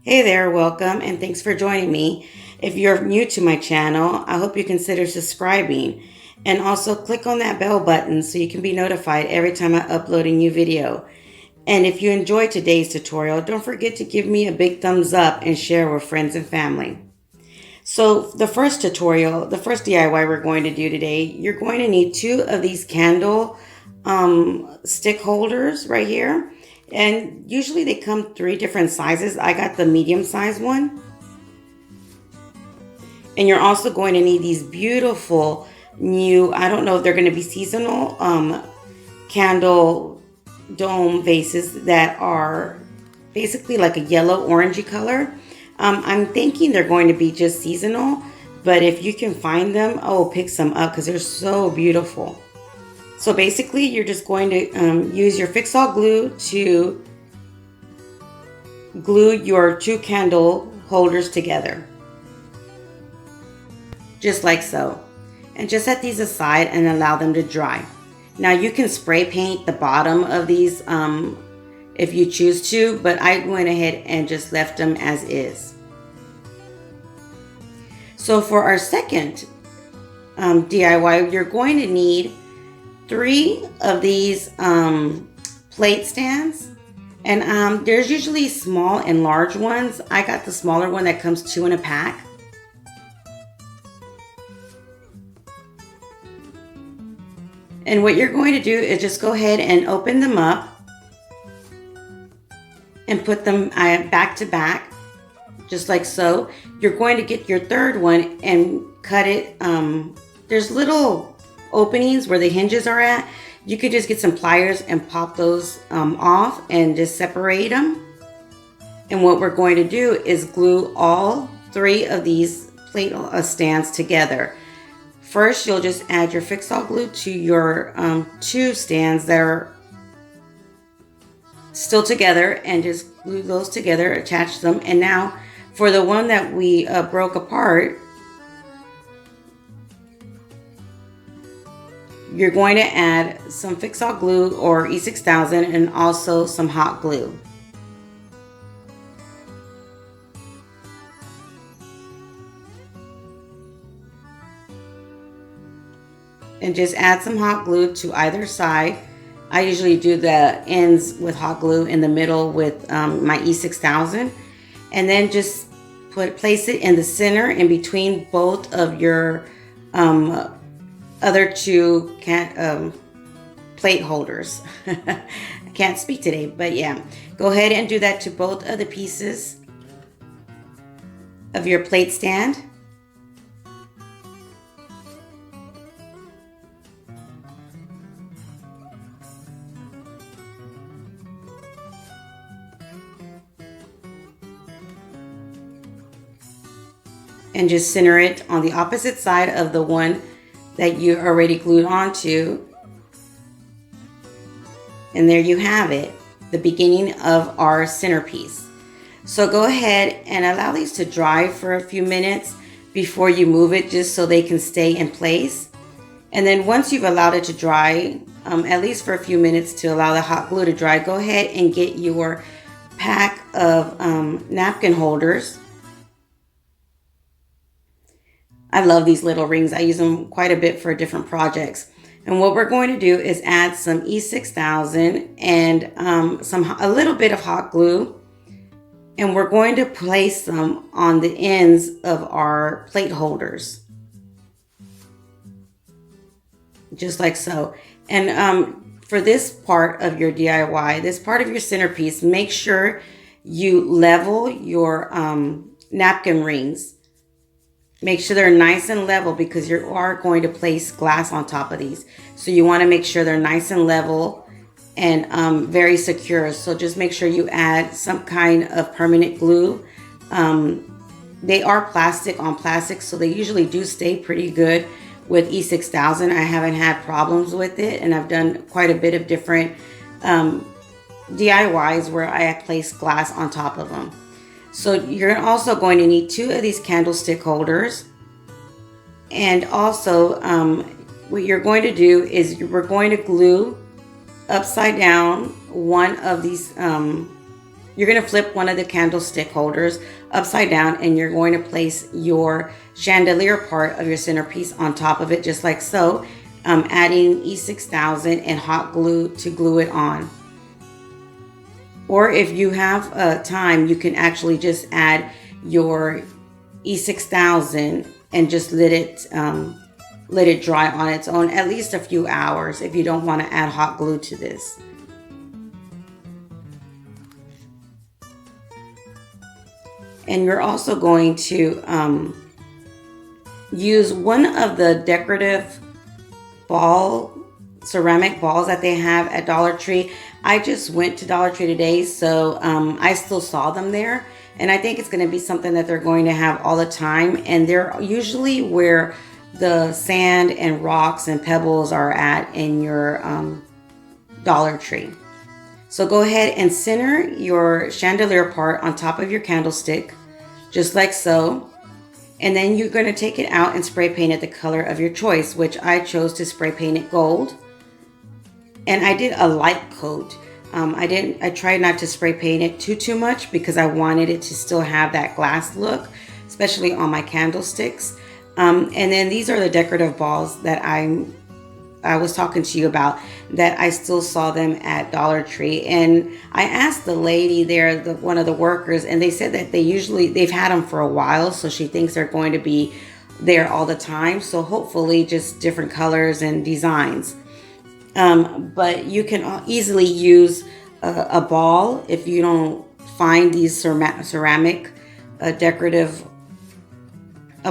Hey there, welcome, and thanks for joining me. If you're new to my channel, I hope you consider subscribing and also click on that bell button so you can be notified every time I upload a new video. And if you enjoyed today's tutorial, don't forget to give me a big thumbs up and share with friends and family. So the first tutorial, the first DIY we're going to do today, you're going to need two of these candle stick holders right here. And usually they come three different sizes. I got the medium size one. And you're also going to need these beautiful new, I don't know if they're going to be seasonal, candle dome vases that are basically like a yellow orangey color. I'm thinking they're going to be just seasonal, but if you can find them, pick some up because they're so beautiful. So basically, you're just going to use your Fix-All glue to glue your two candle holders together. Just like so. And just set these aside and allow them to dry. Now you can spray paint the bottom of these if you choose to, but I went ahead and just left them as is. So for our second DIY, you're going to need 3 of these plate stands, and there's usually small and large ones. I got the smaller one that comes 2 in a pack. And what you're going to do is just go ahead and open them up and put them back to back, just like so. You're going to get your third one and cut it. There's little openings where the hinges are at. You could just get some pliers and pop those off and just separate them. And what we're going to do is glue all 3 of these plate stands together. First, you'll just add your Fix-All glue to your 2 stands that are still together and just glue those together, attach them. And now for the one that we broke apart, you're going to add some Fix-All glue or E6000 and also some hot glue. And just add some hot glue to either side. I usually do the ends with hot glue, in the middle with my E6000. And then just place it in the center in between both of your other 2 plate holders. I can't speak today, but yeah. Go ahead and do that to both of the pieces of your plate stand. And just center it on the opposite side of the one that you already glued onto. And there you have it, the beginning of our centerpiece. So go ahead and allow these to dry for a few minutes before you move it, just so they can stay in place. And then once you've allowed it to dry, at least for a few minutes to allow the hot glue to dry, go ahead and get your pack of napkin holders. I love these little rings. I use them quite a bit for different projects. And what we're going to do is add some E6000 and a little bit of hot glue. And we're going to place them on the ends of our plate holders. Just like so. And for this part of your DIY, this part of your centerpiece, make sure you level your napkin rings. Make sure they're nice and level because you are going to place glass on top of these. So you want to make sure they're nice and level and very secure. So just make sure you add some kind of permanent glue. They are plastic on plastic, so they usually do stay pretty good with E6000. I haven't had problems with it, and I've done quite a bit of different DIYs where I place glass on top of them. So you're also going to need 2 of these candlestick holders. And also what you're going to do is we're going to glue upside down one of these You're going to flip one of the candlestick holders upside down, and you're going to place your chandelier part of your centerpiece on top of it, just like so, adding E6000 and hot glue to glue it on. Or if you have time, you can actually just add your E6000 and just let it dry on its own at least a few hours if you don't want to add hot glue to this. And you're also going to use one of the decorative ceramic balls that they have at Dollar Tree. I just went to Dollar Tree today, so I still saw them there. And I think it's going to be something that they're going to have all the time. And they're usually where the sand and rocks and pebbles are at in your Dollar Tree. So go ahead and center your chandelier part on top of your candlestick, just like so. And then you're going to take it out and spray paint it the color of your choice, which I chose to spray paint it gold. And I did a light coat. I tried not to spray paint it too much because I wanted it to still have that glass look, especially on my candlesticks. And then these are the decorative balls that I was talking to you about, that I still saw them at Dollar Tree. And I asked the lady there, one of the workers, and they said that they've had them for a while, so she thinks they're going to be there all the time. So hopefully just different colors and designs. But you can easily use a ball if you don't find these ceramic decorative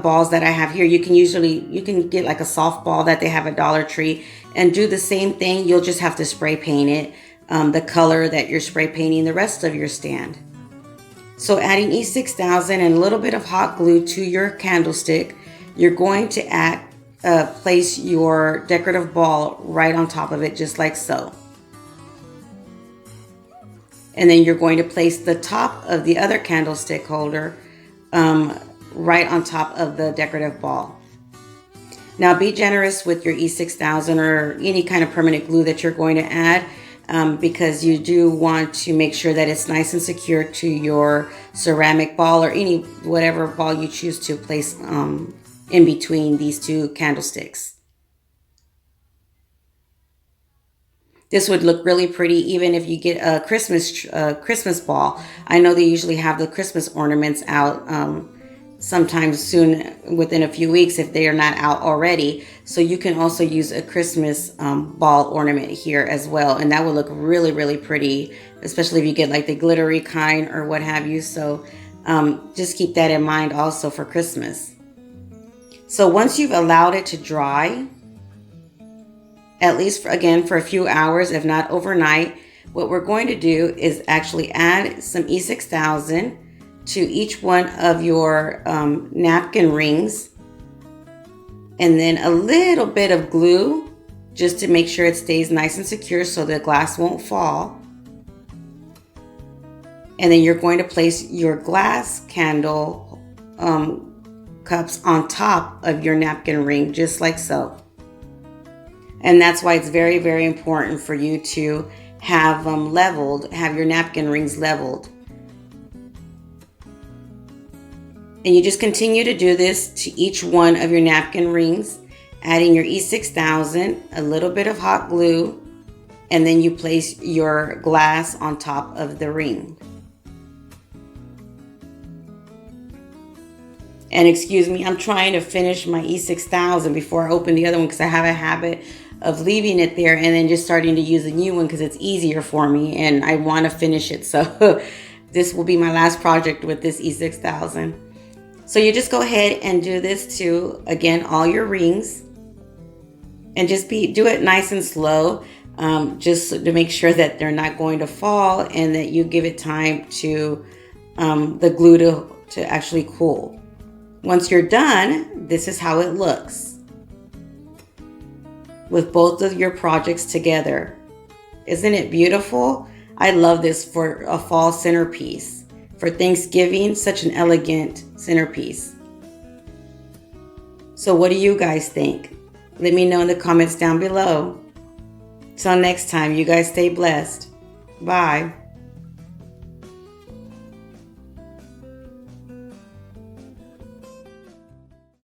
balls that I have here. You can get like a soft ball that they have at Dollar Tree and do the same thing. You'll just have to spray paint it the color that you're spray painting the rest of your stand. So adding E6000 and a little bit of hot glue to your candlestick, you're going to place your decorative ball right on top of it, just like so. And then you're going to place the top of the other candlestick holder right on top of the decorative ball. Now be generous with your E6000 or any kind of permanent glue that you're going to add, because you do want to make sure that it's nice and secure to your ceramic ball or whatever ball you choose to place in between these two candlesticks. This would look really pretty even if you get a Christmas ball. I know they usually have the Christmas ornaments out sometimes soon, within a few weeks, if they are not out already. So you can also use a Christmas ball ornament here as well, and that will look really, really pretty, especially if you get like the glittery kind or what have you. So just keep that in mind also for Christmas. So once you've allowed it to dry, at least for a few hours, if not overnight, what we're going to do is actually add some E6000 to each one of your napkin rings, and then a little bit of glue just to make sure it stays nice and secure so the glass won't fall. And then you're going to place your glass candle cups on top of your napkin ring, just like so. And that's why it's very, very important for you to have your napkin rings leveled. And you just continue to do this to each one of your napkin rings, adding your E6000, a little bit of hot glue, and then you place your glass on top of the ring. And excuse me, I'm trying to finish my E6000 before I open the other one, because I have a habit of leaving it there and then just starting to use a new one because it's easier for me and I want to finish it. So this will be my last project with this E6000. So you just go ahead and do this to, again, all your rings, and just do it nice and slow, just to make sure that they're not going to fall and that you give it time to the glue to actually cool. Once you're done, this is how it looks with both of your projects together. Isn't it beautiful? I love this for a fall centerpiece. For Thanksgiving, such an elegant centerpiece. So what do you guys think? Let me know in the comments down below. Till next time, you guys stay blessed. Bye.